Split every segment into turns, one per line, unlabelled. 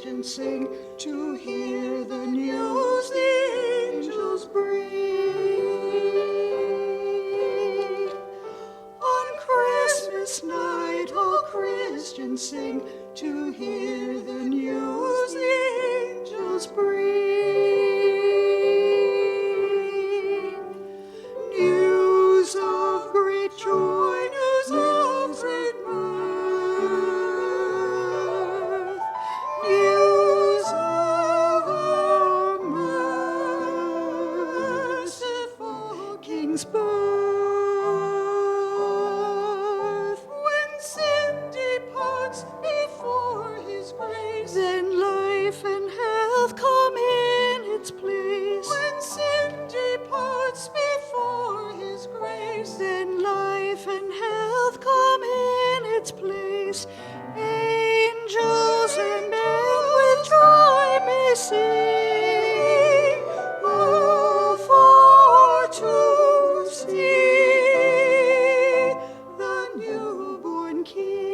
Christians sing to hear the news the angels bring. On Christmas night all Christians sing to hear the news the angels bring. News of great joy, news of great mirth, news of our merciful King's birth. When sin departs before his grace, then life and health come in its place. When sin departs before his grace, then life and health come in its place. Angels and men with joy may sing, all for to see the newborn King.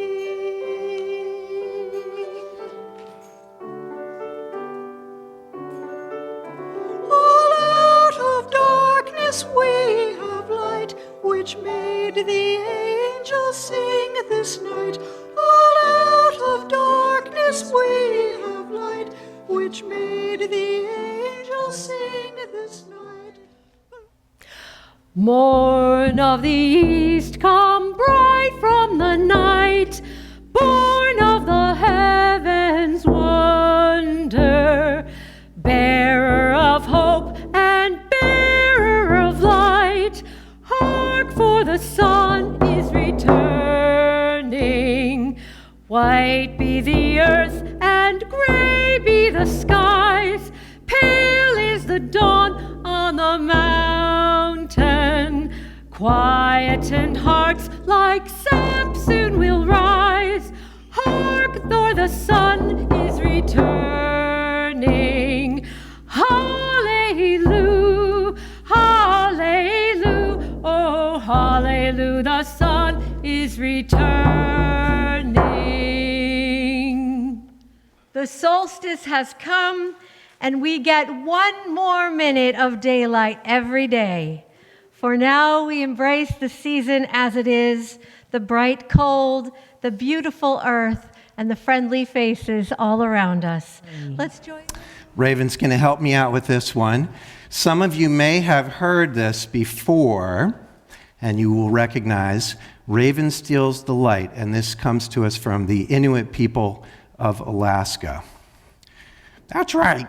All out of darkness we have light, which made the angels sing this night. All out of darkness we have light, which made the angels sing this night.
Morn of the east, come bright from the night, born of the heavens' wonder, bearer of hope and bearer of light. Hark, for the sun is returning. White be the earth and gray be the skies. Pale is the dawn on the mountain. Quietened hearts like sap soon will rise. Hark, for the sun is returning. Hallelujah, hallelujah, oh hallelujah, the sun is returning. The solstice has come, and we get one more minute of daylight every day. For now we embrace the season as it is, the bright cold, the beautiful earth, and the friendly faces all around us. Let's join.
Raven's going to help me out with this one. Some of you may have heard this before, and you will recognize Raven Steals the Light, and this comes to us from the Inuit people of Alaska. That's right.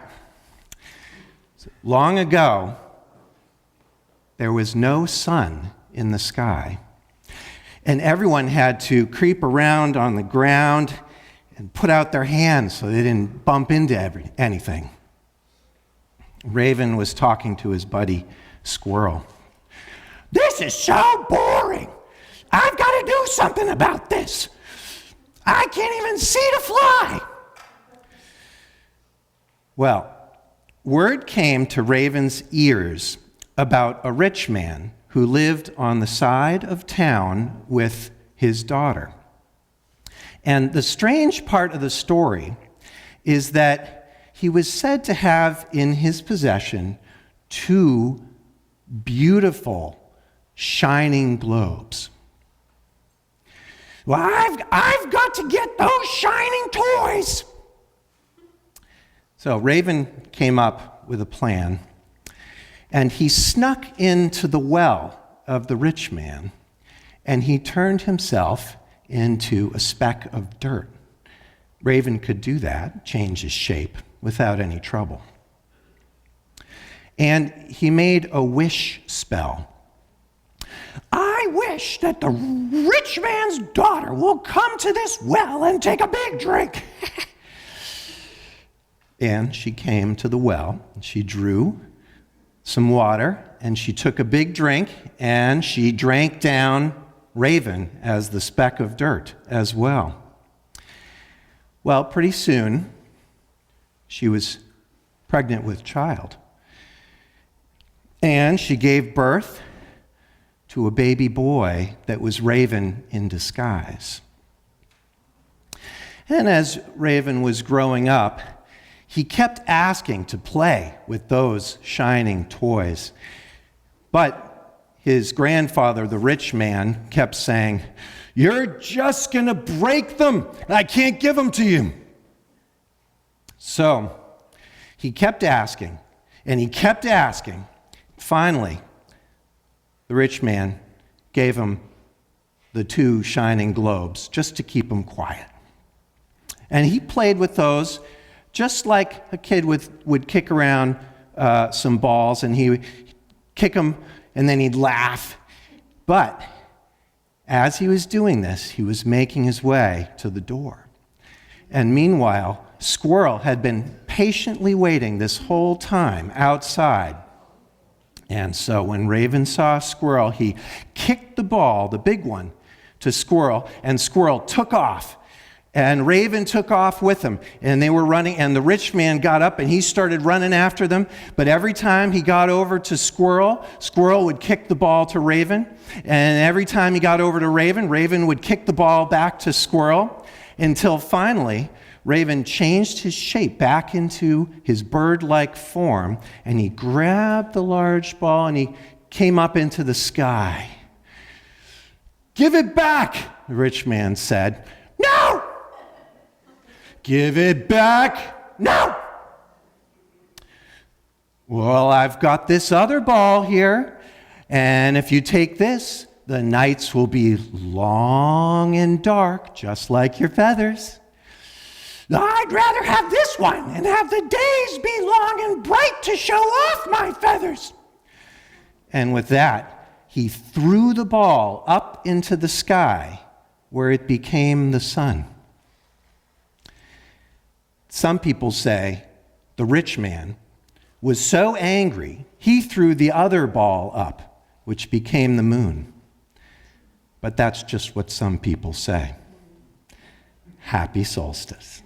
Long ago, there was no sun in the sky, and everyone had to creep around on the ground and put out their hands so they didn't bump into anything. Raven was talking to his buddy Squirrel. This is so boring. I've got to do something about this. I can't even see to fly. Well, word came to Raven's ears about a rich man who lived on the side of town with his daughter. And the strange part of the story is that he was said to have in his possession 2 beautiful, shining globes. Well, I've got to get those shining toys. So Raven came up with a plan, and he snuck into the well of the rich man, and he turned himself into a speck of dirt. Raven could do that, change his shape, without any trouble. And he made a wish spell. I wish that the rich man's daughter will come to this well and take a big drink. And she came to the well, and she drew some water, and she took a big drink, and she drank down Raven as the speck of dirt as well. Well, pretty soon, she was pregnant with child. And she gave birth to a baby boy that was Raven in disguise. And as Raven was growing up, He kept asking to play with those shining toys. But his grandfather, the rich man, kept saying, "You're just going to break them, and I can't give them to you." So he kept asking, and he kept asking. Finally, the rich man gave him the 2 shining globes just to keep him quiet. And he played with those just like a kid would kick around some balls, and he would kick them, and then he'd laugh. But as he was doing this, he was making his way to the door. And meanwhile, Squirrel had been patiently waiting this whole time outside. And so when Raven saw Squirrel, he kicked the ball, the big one, to Squirrel, and Squirrel took off. And Raven took off with him, and they were running, and the rich man got up, and he started running after them. But every time he got over to Squirrel, Squirrel would kick the ball to Raven. And every time he got over to Raven, Raven would kick the ball back to Squirrel, until finally, Raven changed his shape back into his bird-like form, and he grabbed the large ball, and he came up into the sky. "Give it back," the rich man said. "No!" "Give it back." "No!" "Well, I've got this other ball here, and if you take this, the nights will be long and dark, just like your feathers." "I'd rather have this one and have the days be long and bright to show off my feathers." And with that, he threw the ball up into the sky, where it became the sun. Some people say the rich man was so angry, he threw the other ball up, which became the moon. But that's just what some people say. Happy solstice.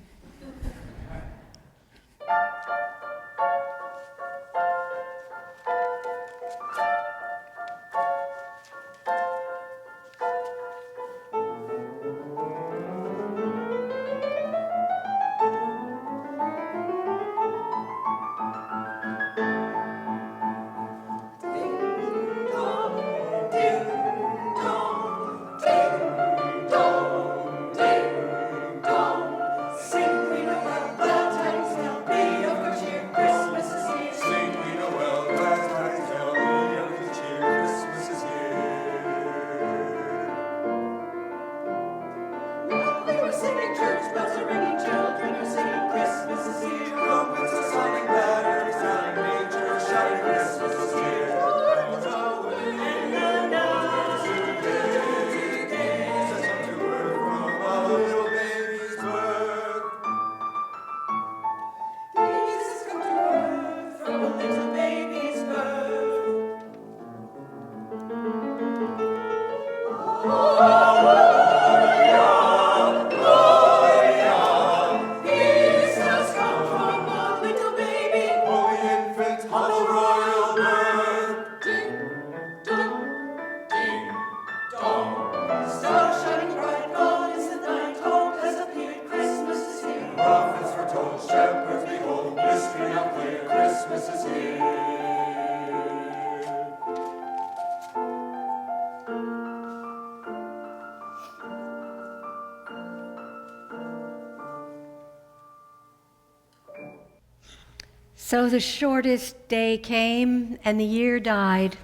So the shortest day came, and the year died.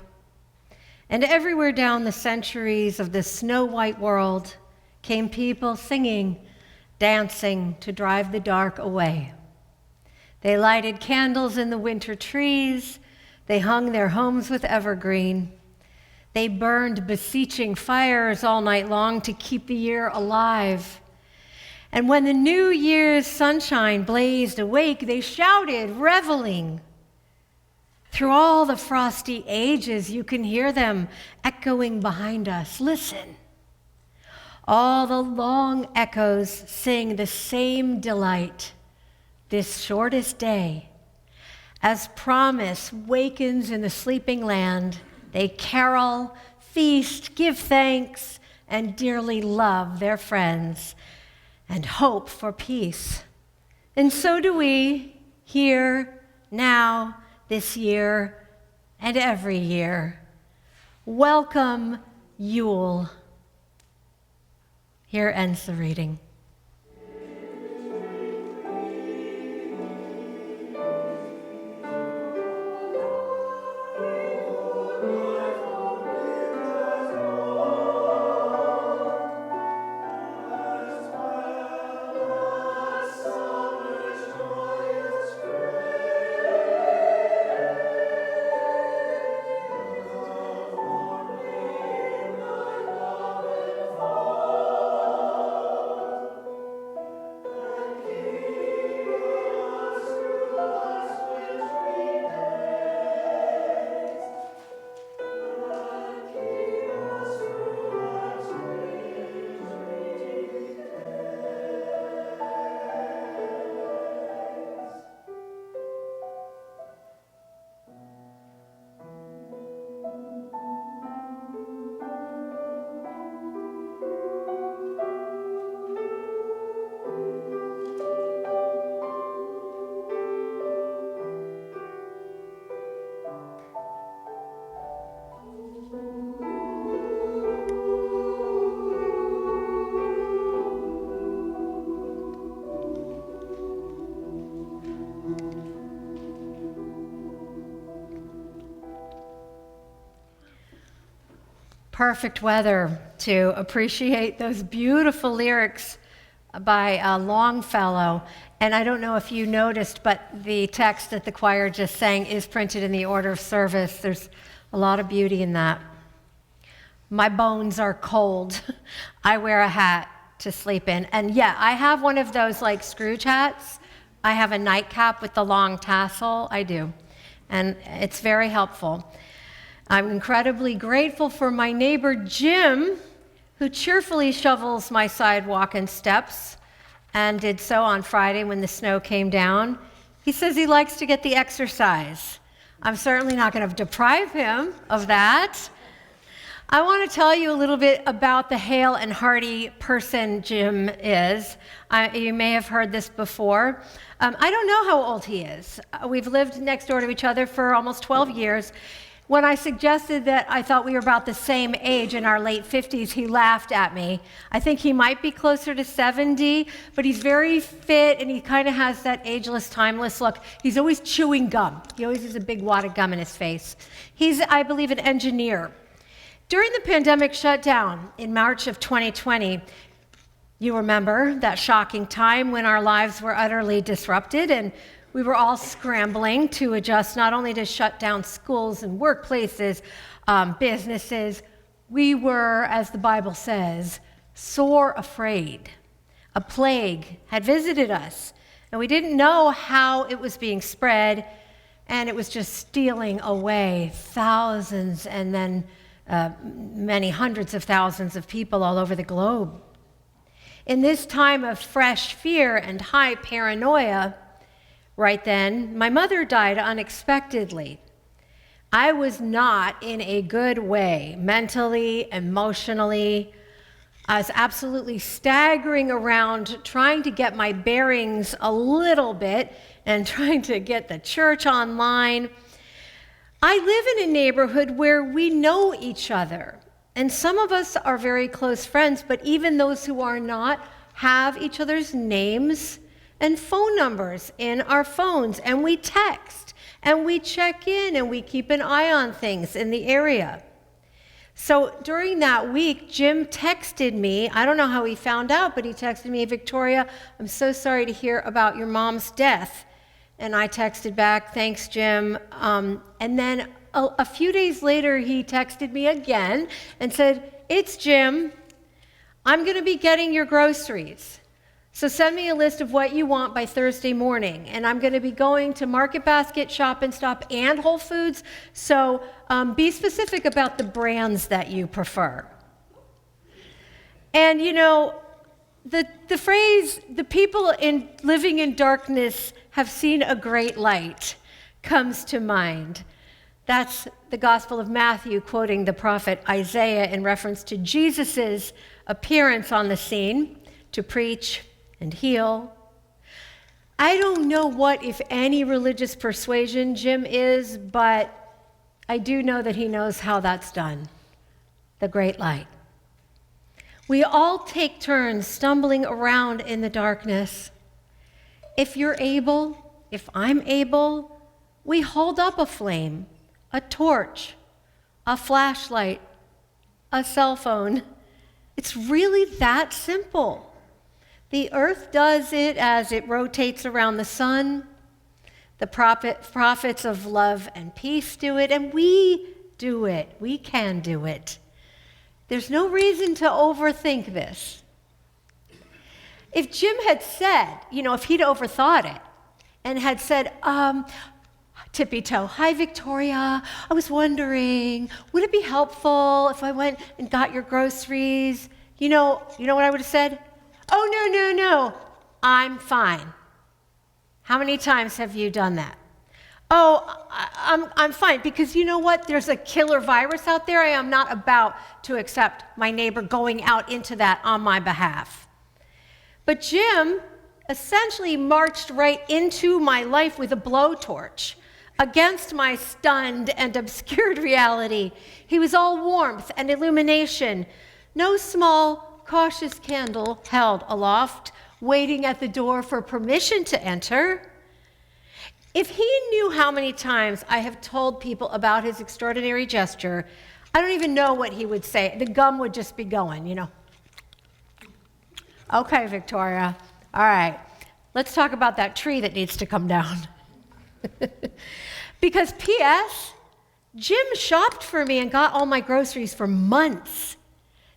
And everywhere down the centuries of this snow-white world came people singing, dancing to drive the dark away. They lighted candles in the winter trees. They hung their homes with evergreen. They burned beseeching fires all night long to keep the year alive. And when the New Year's sunshine blazed awake, they shouted, reveling. Through all the frosty ages, you can hear them echoing behind us. Listen. All the long echoes sing the same delight this shortest day. As promise wakens in the sleeping land, they carol, feast, give thanks, and dearly love their friends and hope for peace. And so do we, here, now, this year, and every year. Welcome, Yule. Here ends the reading. Perfect weather to appreciate those beautiful lyrics by Longfellow. And I don't know if you noticed, but the text that the choir just sang is printed in the order of service. There's a lot of beauty in that. My bones are cold. I wear a hat to sleep in. And yeah, I have one of those like Scrooge hats. I have a nightcap with the long tassel. I do. And it's very helpful. I'm incredibly grateful for my neighbor Jim, who cheerfully shovels my sidewalk and steps, and did so on Friday when the snow came down. He says he likes to get the exercise. I'm certainly not going to deprive him of that. I want to tell you a little bit about the hale and hearty person Jim is. You may have heard this before. I don't know how old he is. We've lived next door to each other for almost 12 years. When I suggested that I thought we were about the same age, in our late 50s, he laughed at me. I think he might be closer to 70, but he's very fit and he kind of has that ageless, timeless look. He's always chewing gum. He always has a big wad of gum in his face. He's, I believe, an engineer. During the pandemic shutdown in March of 2020, you remember that shocking time when our lives were utterly disrupted and we were all scrambling to adjust not only to shut down schools and workplaces, businesses. We were, as the Bible says, sore afraid. A plague had visited us, and we didn't know how it was being spread, and it was just stealing away thousands and then many hundreds of thousands of people all over the globe. In this time of fresh fear and high paranoia, right then, my mother died unexpectedly. I was not in a good way, mentally, emotionally. I was absolutely staggering around, trying to get my bearings a little bit and trying to get the church online. I live in a neighborhood where we know each other, and some of us are very close friends, but even those who are not have each other's names and phone numbers in our phones, and we text, and we check in, and we keep an eye on things in the area. So during that week, Jim texted me. I don't know how he found out, but he texted me, "Victoria, I'm so sorry to hear about your mom's death." And I texted back, "Thanks, Jim." And then a few days later, he texted me again and said, "It's Jim. I'm going to be getting your groceries. So send me a list of what you want by Thursday morning. And I'm going to be going to Market Basket, Shop and Stop, and Whole Foods. So be specific about the brands that you prefer." And you know, the phrase, "the people living in darkness have seen a great light," comes to mind. That's the Gospel of Matthew quoting the prophet Isaiah in reference to Jesus' appearance on the scene to preach and heal. I don't know what, if any, religious persuasion Jim is, but I do know that he knows how that's done. The great light. We all take turns stumbling around in the darkness. If you're able, if I'm able, we hold up a flame, a torch, a flashlight, a cell phone. It's really that simple. The earth does it as it rotates around the sun. The prophets of love and peace do it, and we do it. We can do it. There's no reason to overthink this. If Jim had said, if he'd overthought it and had said, tippy toe, "Hi, Victoria, I was wondering, would it be helpful if I went and got your groceries?" You know what I would have said? "Oh, no, I'm fine." How many times have you done that? "Oh, I'm fine, because you know what? There's a killer virus out there. I am not about to accept my neighbor going out into that on my behalf." But Jim essentially marched right into my life with a blowtorch against my stunned and obscured reality. He was all warmth and illumination. No small, cautious candle held aloft, waiting at the door for permission to enter. If he knew how many times I have told people about his extraordinary gesture, I don't even know what he would say. The gum would just be going, "Okay, Victoria, all right, let's talk about that tree that needs to come down." Because P.S., Jim shopped for me and got all my groceries for months,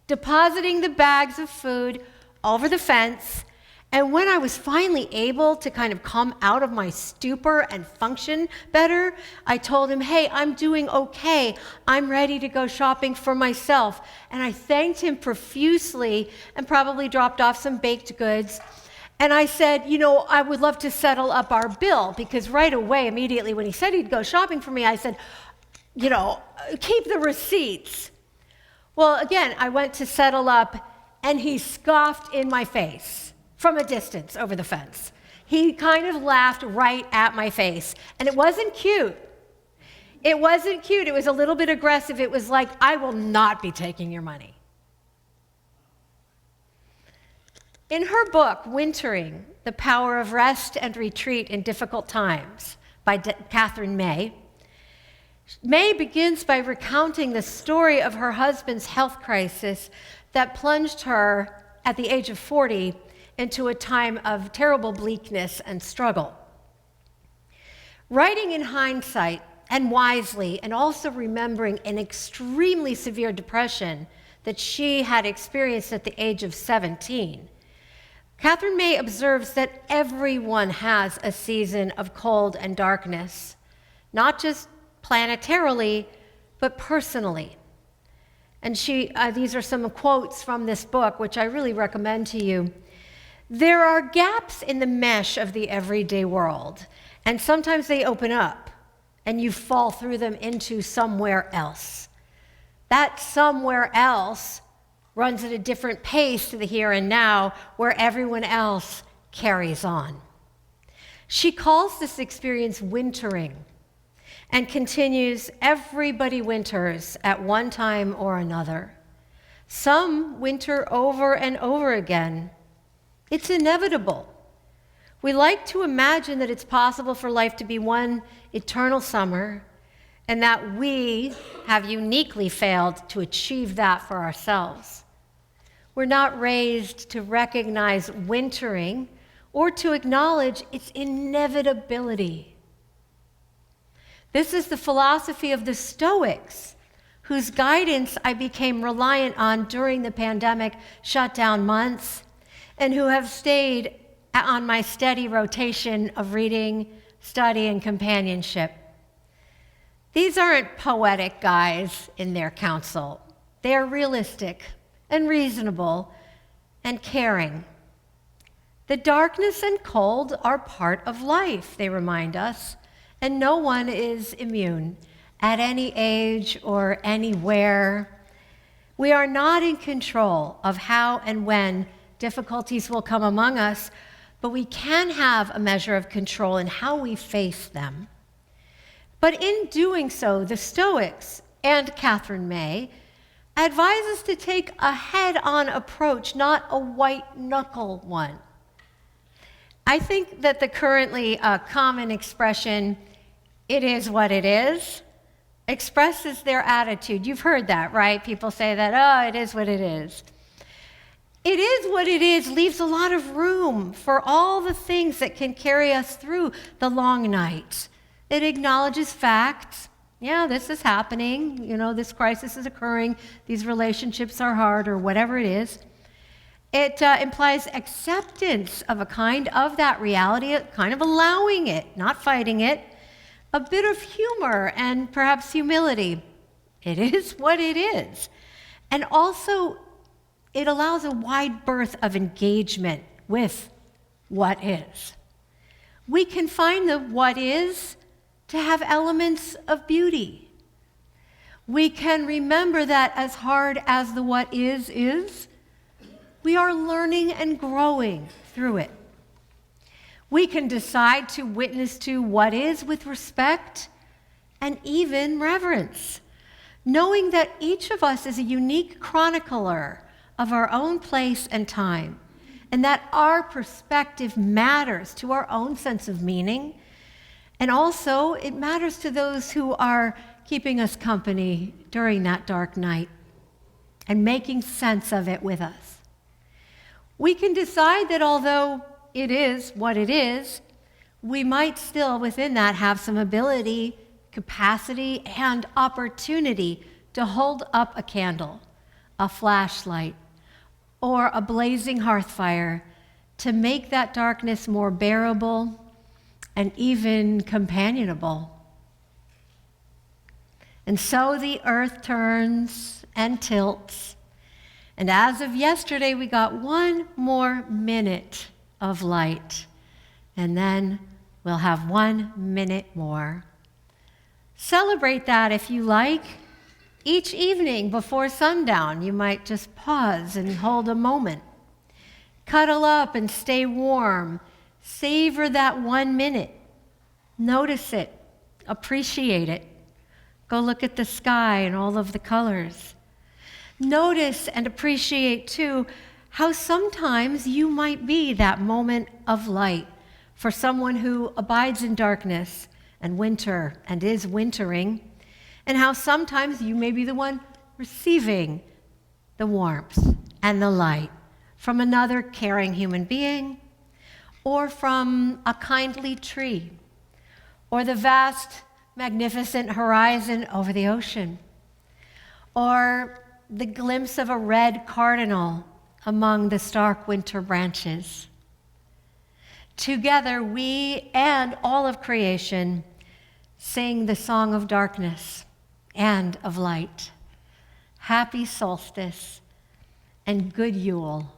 depositing the bags of food over the fence. And when I was finally able to kind of come out of my stupor and function better, I told him, "Hey, I'm doing okay. I'm ready to go shopping for myself." And I thanked him profusely and probably dropped off some baked goods. And I said, "I would love to settle up our bill," because right away, immediately when he said he'd go shopping for me, I said, "Keep the receipts." Well, again, I went to settle up, and he scoffed in my face from a distance over the fence. He kind of laughed right at my face, and it wasn't cute. It wasn't cute. It was a little bit aggressive. It was like, "I will not be taking your money." In her book, Wintering, The Power of Rest and Retreat in Difficult Times, by Catherine May, May begins by recounting the story of her husband's health crisis that plunged her, at the age of 40, into a time of terrible bleakness and struggle. Writing in hindsight and wisely, and also remembering an extremely severe depression that she had experienced at the age of 17, Catherine May observes that everyone has a season of cold and darkness, not just planetarily, but personally. And these are some quotes from this book, which I really recommend to you. "There are gaps in the mesh of the everyday world, and sometimes they open up, and you fall through them into somewhere else. That somewhere else runs at a different pace to the here and now, where everyone else carries on." She calls this experience wintering, and continues, "Everybody winters at one time or another. Some winter over and over again. It's inevitable. We like to imagine that it's possible for life to be one eternal summer, and that we have uniquely failed to achieve that for ourselves. We're not raised to recognize wintering or to acknowledge its inevitability. This is the philosophy of the Stoics, whose guidance I became reliant on during the pandemic shutdown months, and who have stayed on my steady rotation of reading, study, and companionship. These aren't poetic guys in their counsel. They are realistic and reasonable and caring. The darkness and cold are part of life, they remind us, and no one is immune at any age or anywhere. We are not in control of how and when difficulties will come among us, but we can have a measure of control in how we face them. But in doing so, the Stoics and Catherine May advise us to take a head-on approach, not a white-knuckle one. I think that the currently common expression, "it is what it is," expresses their attitude. You've heard that, right? People say that, "oh, it is what it is." It is what it is leaves a lot of room for all the things that can carry us through the long nights. It acknowledges facts. Yeah, this is happening. This crisis is occurring. These relationships are hard, or whatever it is. It implies acceptance of a kind of that reality, kind of allowing it, not fighting it. A bit of humor and perhaps humility. It is what it is. And also, it allows a wide berth of engagement with what is. We can find the what is to have elements of beauty. We can remember that as hard as the what is, we are learning and growing through it. We can decide to witness to what is with respect and even reverence, knowing that each of us is a unique chronicler of our own place and time, and that our perspective matters to our own sense of meaning. And also, it matters to those who are keeping us company during that dark night and making sense of it with us. We can decide that although it is what it is, we might still, within that, have some ability, capacity, and opportunity to hold up a candle, a flashlight, or a blazing hearth fire to make that darkness more bearable and even companionable. And so the earth turns and tilts. And as of yesterday, we got one more minute of light. And then we'll have 1 minute more. Celebrate that if you like. Each evening before sundown, you might just pause and hold a moment. Cuddle up and stay warm. Savor that 1 minute. Notice it. Appreciate it. Go look at the sky and all of the colors. Notice and appreciate, too, how sometimes you might be that moment of light for someone who abides in darkness and winter and is wintering, and how sometimes you may be the one receiving the warmth and the light from another caring human being, or from a kindly tree, or the vast, magnificent horizon over the ocean, or the glimpse of a red cardinal among the stark winter branches. Together, we and all of creation sing the song of darkness and of light. Happy solstice and good Yule.